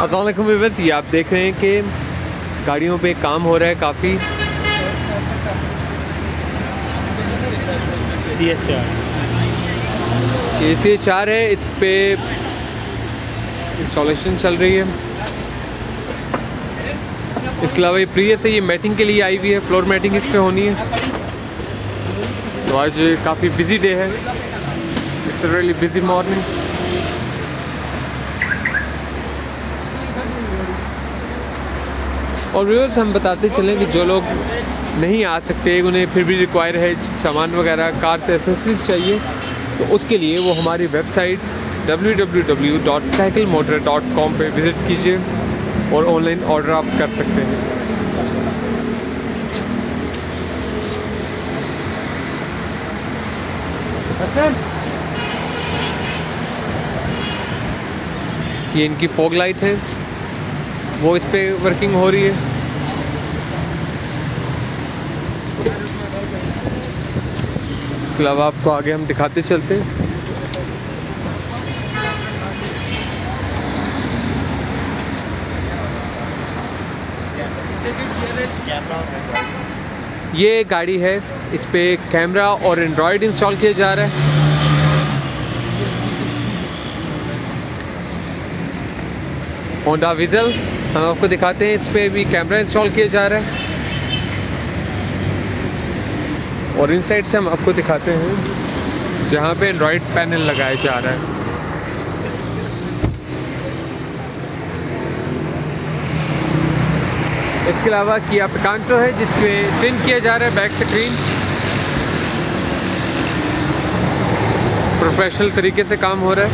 अस्सलाम वालेकुम व्यूअर्स, ये आप देख रहे हैं कि गाड़ियों पे काम हो रहा है काफ़ी। CH4 है, इस पे इंस्टॉलेशन चल रही है। इसके अलावा ये प्रीवियस है, ये मैटिंग के लिए आई हुई है, फ्लोर मैटिंग इस पे होनी है। तो आज काफ़ी बिजी डे है, it's a really busy morning. और व्यूअर्स, हम बताते चलें कि जो लोग नहीं आ सकते, उन्हें फिर भी रिक्वायर है सामान वगैरह, कार से एसेसरीज चाहिए, तो उसके लिए वो हमारी वेबसाइट www.cyclemotor.com पे विज़िट कीजिए और ऑनलाइन ऑर्डर आप कर सकते हैं। ये इनकी फॉग लाइट है, वो इस पे वर्किंग हो रही है। इसके अलावा आपको आगे हम दिखाते चलते हैं। ये गाड़ी है, इस पे कैमरा और एंड्रॉयड इंस्टॉल किया जा रहा है। होंडा विज़ल हम आपको दिखाते हैं, इस पे भी कैमरा इंस्टॉल किया जा रहा है। और इन साइड से हम आपको दिखाते हैं जहाँ पे एंड्रॉयड पैनल लगाया जा रहा है। इसके अलावा किया पिकांटो है, जिसमें टिन किया जा रहा है बैक स्क्रीन। प्रोफेशनल तरीके से काम हो रहा है।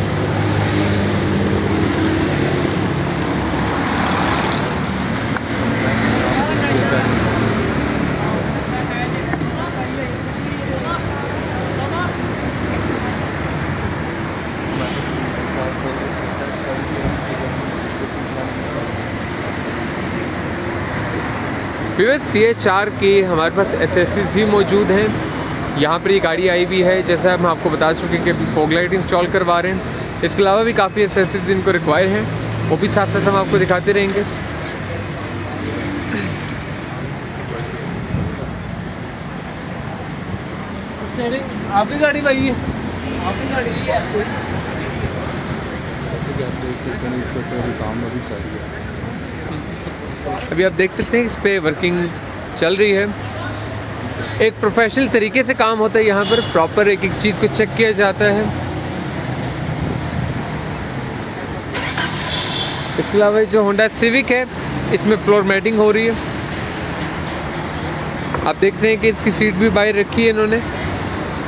CH4 की हमारे पास एसेसरीज भी मौजूद हैं। यहाँ पर ये गाड़ी आई हुई है, जैसा हम आपको बता चुके हैं कि अभी फॉग लाइट इंस्टॉल करवा रहे हैं। इसके अलावा भी काफ़ी एसेसरीज इनको रिक्वायर हैं, वो भी साथ साथ हम आपको दिखाते रहेंगे। आपकी गाड़ी भाई है, आपकी गाड़ी है। अभी आप देख सकते हैं इस पे वर्किंग चल रही है। एक प्रोफेशनल तरीके से काम होता है, यहाँ पर प्रॉपर एक एक चीज़ को चेक किया जाता है। इसके अलावा जो होंडा सिविक है, इसमें फ्लोर मैटिंग हो रही है। आप देख रहे हैं कि इसकी सीट भी बाहर रखी है इन्होंने।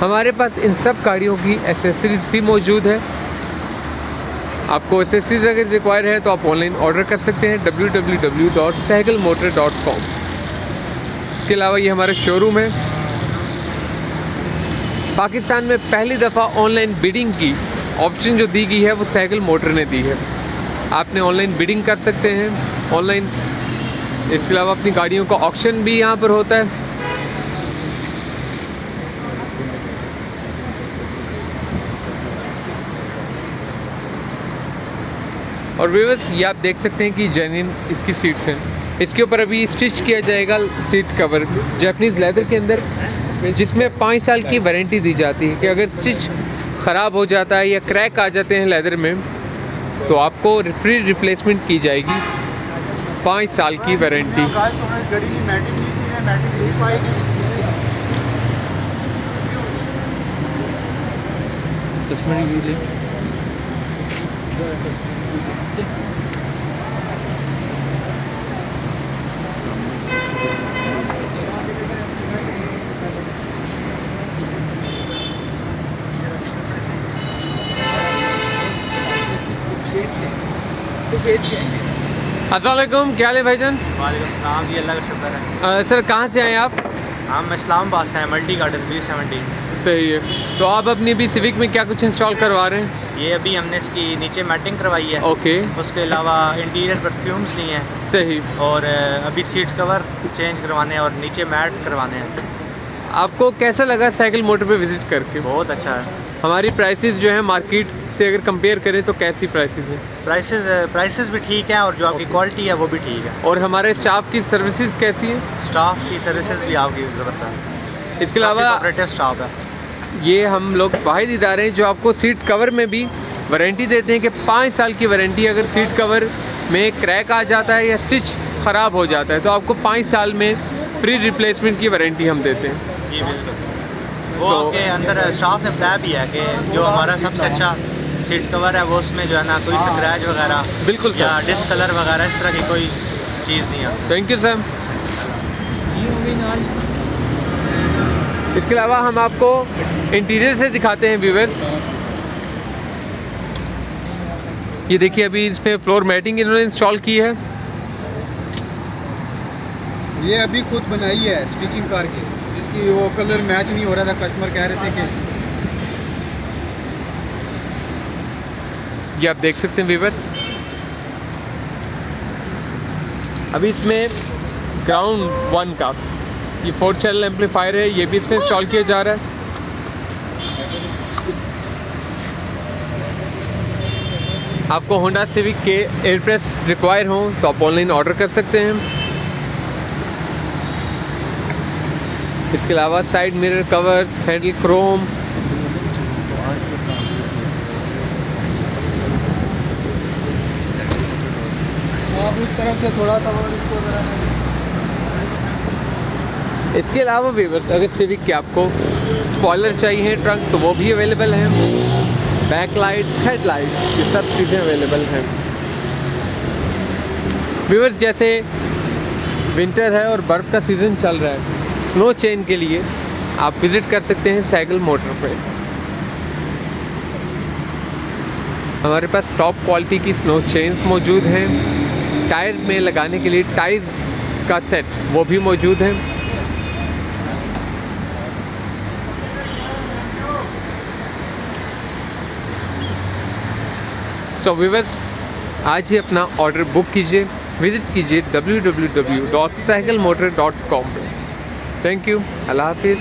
हमारे पास इन सब गाड़ियों की एसेसरीज भी मौजूद है। आपको एसेसरीज अगर रिक्वायर है तो आप ऑनलाइन ऑर्डर कर सकते हैं www.cyclemotor.com। इसके अलावा ये हमारा शोरूम है। पाकिस्तान में पहली दफ़ा ऑनलाइन बिडिंग की ऑप्शन जो दी गई है वो साइकिल मोटर ने दी है। आपने ऑनलाइन बिडिंग कर सकते हैं ऑनलाइन। इसके अलावा अपनी गाड़ियों का ऑक्शन भी यहाँ पर होता है। और व्यूअर्स, ये आप देख सकते हैं कि जेन्युइन इसकी सीट्स हैं। इसके ऊपर अभी स्टिच किया जाएगा सीट कवर जैपनीज़ लेदर के अंदर, जिसमें 5 साल की वारंटी दी जाती है कि अगर स्टिच ख़राब हो जाता है या क्रैक आ जाते हैं लेदर में, तो आपको फ्री रिप्लेसमेंट की जाएगी। 5 साल की वारंटी। अस्सलाम वालेकुम, क्या हाल है भाईजान? वालेकुम सलाम जी, अल्लाह का शुक्र है। सर कहाँ से आए आप? हम इस्लामाबाद से हैं, मल्टी गार्डन B17। सही है। तो आप अपनी भी सिविक में क्या कुछ इंस्टॉल करवा रहे हैं? ये अभी हमने इसकी नीचे मैटिंग करवाई है। ओके। उसके अलावा इंटीरियर परफ्यूम्स लिए हैं। सही। और अभी सीट कवर चेंज करवाने हैं और नीचे मैट करवाने हैं। आपको कैसा लगा साइकिल मोटर पे विजिट करके? बहुत अच्छा है। हमारी प्राइसेस जो है मार्केट से अगर कंपेयर करें तो कैसी प्राइसेस हैं? प्राइसेस भी ठीक है और जो आपकी क्वालिटी है वो भी ठीक है। और हमारे स्टाफ की सर्विसेज कैसी हैं? स्टाफ की सर्विसेज भी आपकी ज़बरदस्त है। इसके अलावा ऑपरेटिव स्टाफ है। ये हम लोग वाहिद इदारे हैं जो आपको सीट कवर में भी वारंटी देते हैं कि 5 साल की वारंटी। अगर सीट कवर में क्रैक आ जाता है या स्टिच ख़राब हो जाता है तो आपको 5 साल में फ्री रिप्लेसमेंट की वारंटी हम देते हैं। जी बिल्कुल। वो आपके अंदर स्टाफ ने बताया भी है कि जो हमारा सबसे अच्छा सीट कवर है वो उसमें जो है ना कोई स्क्रैच वगैरह बिल्कुल या सर। डिसकलर वगैरह इस तरह की कोई चीज़ नहीं है। Thank you sir. इसके अलावा हम आपको इंटीरियर से दिखाते हैं व्यूअर्स। ये देखिए अभी इस पे फ्लोर मैटिंग इन्होंने इंस्टॉल की है। ये अभी खुद बनाई है स्टिचिंग करके, जिसकी वो कलर मैच नहीं हो रहा था, कस्टमर कह रहे थे कि ये आप देख सकते हैं व्यूअर्स। अभी इसमें ग्राउंड 1 का ये 4 चैनल एम्पलीफायर है, ये भी इसमें इंस्टॉल किया जा रहा है। आपको होंडा सिविक के एयरप्रेस रिक्वायर हो तो आप ऑनलाइन ऑर्डर कर सकते हैं। इसके अलावा side mirror cover, handle Chrome, आप उस तरफ से थोड़ा सा और इसको जरा। इसके अलावा व्यूअर्स अगर सिविक के आपको स्पॉइलर चाहिए ट्रंक तो वो भी अवेलेबल हैं। बैक लाइट्स, हेड लाइट्स, ये सब चीज़ें अवेलेबल हैं। व्यूअर्स जैसे विंटर है और बर्फ़ का सीज़न चल रहा है, स्नो चेन के लिए आप विज़िट कर सकते हैं साइकिल मोटर पे। हमारे पास टॉप क्वालिटी की स्नो चेन्स मौजूद हैं। टायर में लगाने के लिए टाइज का सेट वो भी मौजूद है। सो व्यूअर्स आज ही अपना ऑर्डर बुक कीजिए, विज़िट कीजिए www.cyclemotor.com पे। थैंक यू, अल्लाह हाफिज़।